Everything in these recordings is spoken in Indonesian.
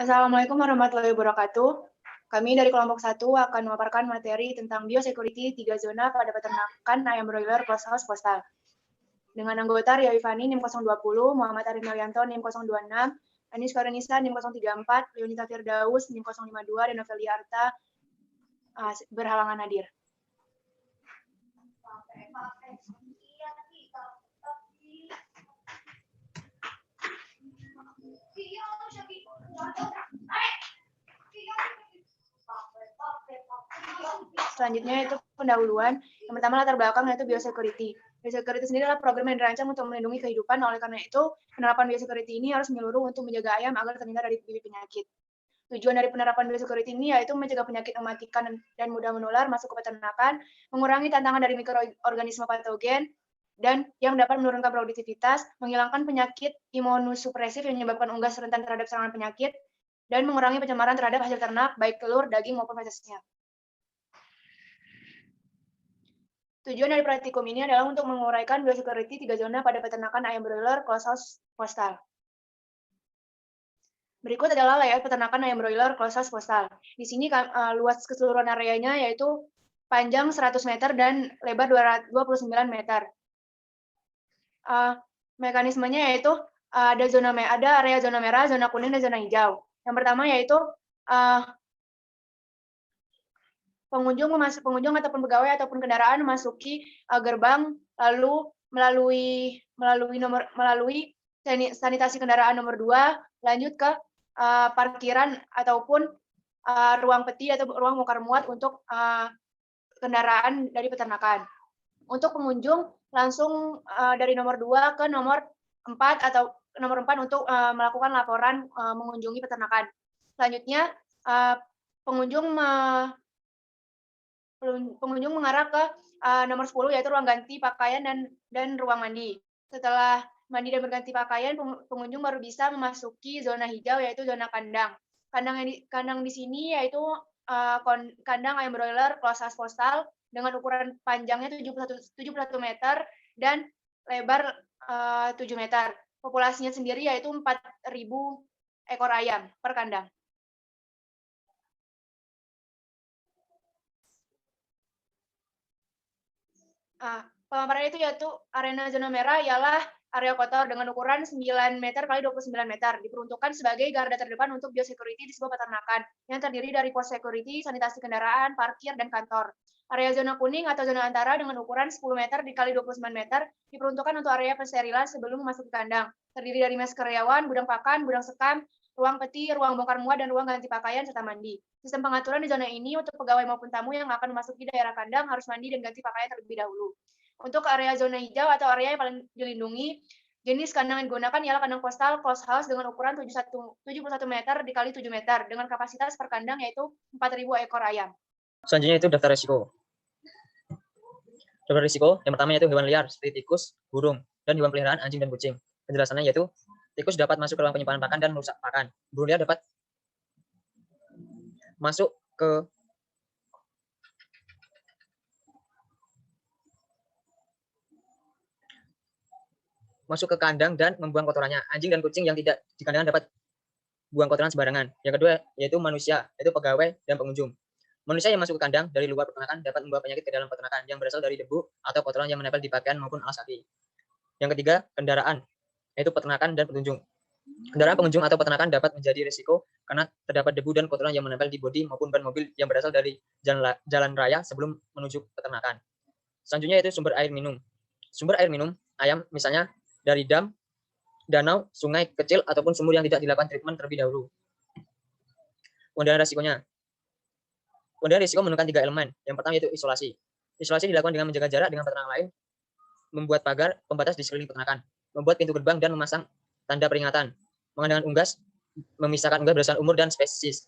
Assalamualaikum warahmatullahi wabarakatuh. Kami dari kelompok 1 akan memaparkan materi tentang biosecurity 3 zona pada peternakan ayam broiler closed-house postal. Dengan anggota Ria Ivani NIM 020, Muhammad Arif Nuryanto NIM 026, Anis Karenisa NIM 034, Leonita Firdaus NIM 052, dan Novelia Arta berhalangan hadir. Selanjutnya itu pendahuluan. Yang pertama latar belakang yaitu biosecurity. Biosecurity sendiri adalah program yang dirancang untuk melindungi kehidupan. Oleh karena itu, penerapan biosecurity ini harus menyeluruh untuk menjaga ayam agar terhindar dari bibit penyakit. Tujuan dari penerapan biosecurity ini yaitu mencegah penyakit mematikan dan mudah menular masuk ke peternakan, mengurangi tantangan dari mikroorganisme patogen, dan yang dapat menurunkan produktivitas, menghilangkan penyakit imunosupresif yang menyebabkan unggas rentan terhadap serangan penyakit, dan mengurangi pencemaran terhadap hasil ternak, baik telur, daging, maupun fesesnya. Tujuan dari praktikum ini adalah untuk menguraikan biosecurity 3 zona pada peternakan ayam broiler closed-house postal. Berikut adalah layout peternakan ayam broiler closed-house postal. Di sini luas keseluruhan areanya yaitu panjang 100 meter dan lebar 29 meter. Mekanismenya yaitu ada area zona merah, zona kuning, dan zona hijau. Yang pertama yaitu pengunjung ataupun pegawai ataupun kendaraan memasuki gerbang, lalu melalui sanitasi kendaraan nomor 2, lanjut ke parkiran ataupun ruang peti atau ruang bongkar muat untuk kendaraan dari peternakan. Untuk pengunjung langsung dari nomor 2 ke nomor 4 atau nomor 4 untuk melakukan laporan mengunjungi peternakan. Selanjutnya pengunjung mengarah ke nomor 10 yaitu ruang ganti pakaian dan ruang mandi. Setelah mandi dan berganti pakaian, pengunjung baru bisa memasuki zona hijau yaitu zona kandang. Kandang di sini yaitu kandang ayam broiler closed-house postal dengan ukuran panjangnya 71 meter dan lebar 7 meter. Populasinya sendiri yaitu 4.000 ekor ayam per kandang. Pemaparan itu yaitu arena zona merah ialah area kotor dengan ukuran 9 meter x 29 meter, diperuntukkan sebagai garda terdepan untuk biosecurity di sebuah peternakan, yang terdiri dari pos security, sanitasi kendaraan, parkir, dan kantor. Area zona kuning atau zona antara dengan ukuran 10 meter x 29 meter, diperuntukkan untuk area pensterilan sebelum memasuki kandang, terdiri dari mes karyawan, gudang pakan, gudang sekam, ruang peti, ruang bongkar muat, dan ruang ganti pakaian, serta mandi. Sistem pengaturan di zona ini untuk pegawai maupun tamu yang akan memasuki daerah kandang harus mandi dan ganti pakaian terlebih dahulu. Untuk area zona hijau atau area yang paling dilindungi, jenis kandang yang digunakan ialah kandang postal closed-house dengan ukuran 71 meter dikali 7 meter dengan kapasitas per kandang yaitu 4.000 ekor ayam. Selanjutnya itu daftar risiko. Daftar risiko yang pertama yaitu hewan liar seperti tikus, burung, dan hewan peliharaan anjing dan kucing. Penjelasannya yaitu tikus dapat masuk ke ruang penyimpanan pakan dan merusak pakan. Burung liar dapat masuk ke kandang dan membuang kotorannya. Anjing dan kucing yang tidak di kandang dapat buang kotoran sembarangan. Yang kedua yaitu manusia, yaitu pegawai dan pengunjung. Manusia yang masuk ke kandang dari luar peternakan dapat membawa penyakit ke dalam peternakan yang berasal dari debu atau kotoran yang menempel di pakaian maupun alas kaki. Yang ketiga, kendaraan, yaitu peternakan dan pengunjung. Kendaraan pengunjung atau peternakan dapat menjadi risiko karena terdapat debu dan kotoran yang menempel di bodi maupun ban mobil yang berasal dari jalan raya sebelum menuju peternakan. Selanjutnya yaitu sumber air minum. Sumber air minum ayam misalnya dari dam, danau, sungai kecil, ataupun sumur yang tidak dilakukan treatment terlebih dahulu. Pengendalian risikonya. Pengendalian risiko menentukan 3 elemen. Yang pertama yaitu isolasi. Isolasi dilakukan dengan menjaga jarak dengan peternak lain, membuat pagar pembatas di sekeliling peternakan, membuat pintu gerbang dan memasang tanda peringatan, mengandalkan unggas, memisahkan unggas berdasarkan umur dan spesies.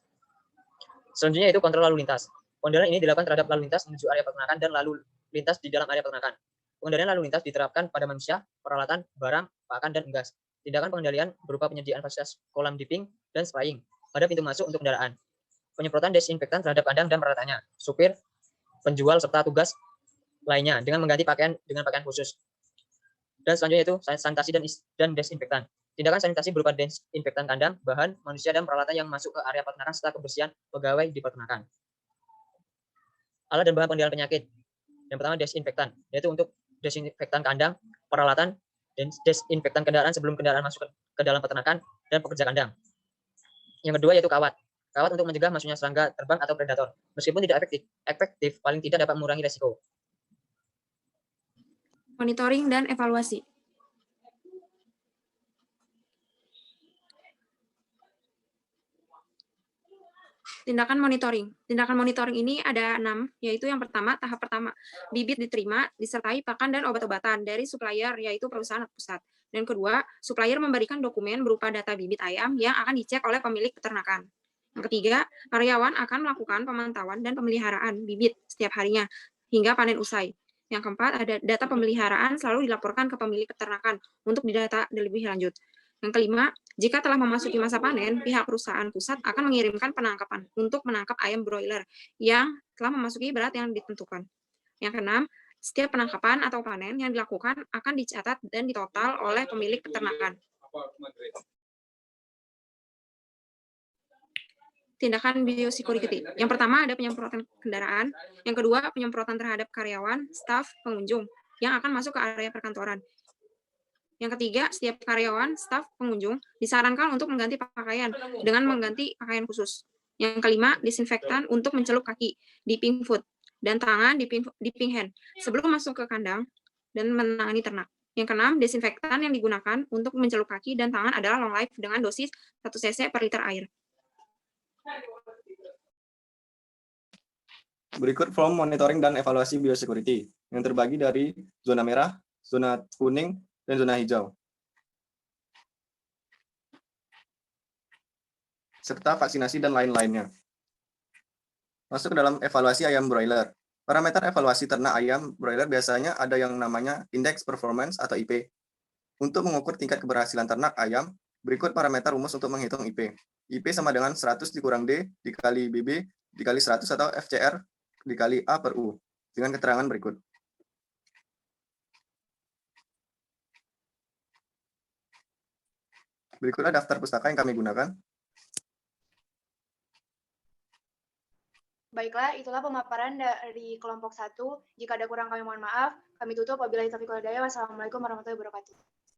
Selanjutnya yaitu kontrol lalu lintas. Pengendalian ini dilakukan terhadap lalu lintas menuju area peternakan dan lalu lintas di dalam area peternakan. Pengendalian lalu lintas diterapkan pada manusia, peralatan, barang, pakan, dan unggas. Tindakan pengendalian berupa penyediaan fasilitas kolam dipping dan spraying pada pintu masuk untuk kendaraan. Penyemprotan desinfektan terhadap kandang dan peralatannya, supir, penjual, serta tugas lainnya dengan mengganti pakaian dengan pakaian khusus. Dan selanjutnya itu sanitasi dan desinfektan. Tindakan sanitasi berupa desinfektan kandang, bahan, manusia, dan peralatan yang masuk ke area peternakan serta kebersihan pegawai di peternakan. Alat dan bahan pengendalian penyakit. Yang pertama desinfektan, yaitu untuk desinfektan kandang, peralatan, dan desinfektan kendaraan sebelum kendaraan masuk ke dalam peternakan, dan pekerja kandang. Yang kedua yaitu kawat. Kawat untuk mencegah masuknya serangga terbang atau predator. Meskipun tidak efektif, paling tidak dapat mengurangi resiko. Monitoring dan evaluasi. Tindakan monitoring. Tindakan monitoring ini ada 6, yaitu yang pertama, tahap pertama, bibit diterima, disertai pakan dan obat-obatan dari supplier, yaitu perusahaan atau pusat. Dan kedua, supplier memberikan dokumen berupa data bibit ayam yang akan dicek oleh pemilik peternakan. Yang ketiga, karyawan akan melakukan pemantauan dan pemeliharaan bibit setiap harinya hingga panen usai. Yang keempat, ada data pemeliharaan selalu dilaporkan ke pemilik peternakan untuk didata lebih lanjut. Yang kelima, jika telah memasuki masa panen, pihak perusahaan pusat akan mengirimkan penangkapan untuk menangkap ayam broiler yang telah memasuki berat yang ditentukan. Yang keenam, setiap penangkapan atau panen yang dilakukan akan dicatat dan ditotal oleh pemilik peternakan. Tindakan biosecurity. Yang pertama ada penyemprotan kendaraan, yang kedua penyemprotan terhadap karyawan, staf, pengunjung yang akan masuk ke area perkantoran. Yang ketiga, setiap karyawan, staf, pengunjung disarankan untuk mengganti pakaian dengan mengganti pakaian khusus. Yang kelima, disinfektan untuk mencelup kaki, dipping foot, dan tangan dipping hand sebelum masuk ke kandang dan menangani ternak. Yang keenam, desinfektan yang digunakan untuk mencelup kaki dan tangan adalah long life dengan dosis 1 cc per liter air. Berikut form monitoring dan evaluasi biosecurity yang terbagi dari zona merah, zona kuning, dan zona hijau. Serta vaksinasi dan lain-lainnya. Masuk ke dalam evaluasi ayam broiler. Parameter evaluasi ternak ayam broiler biasanya ada yang namanya Index Performance atau IP. Untuk mengukur tingkat keberhasilan ternak ayam, berikut parameter rumus untuk menghitung IP. IP sama dengan 100 dikurang D dikali BB dikali 100 atau FCR dikali A per U. Dengan keterangan berikut. Berikutlah daftar pustaka yang kami gunakan. Baiklah, itulah pemaparan dari kelompok 1. Jika ada kurang kami mohon maaf. Kami tutup. Wabillahi taufiq wal hidayah. Wassalamualaikum warahmatullahi wabarakatuh.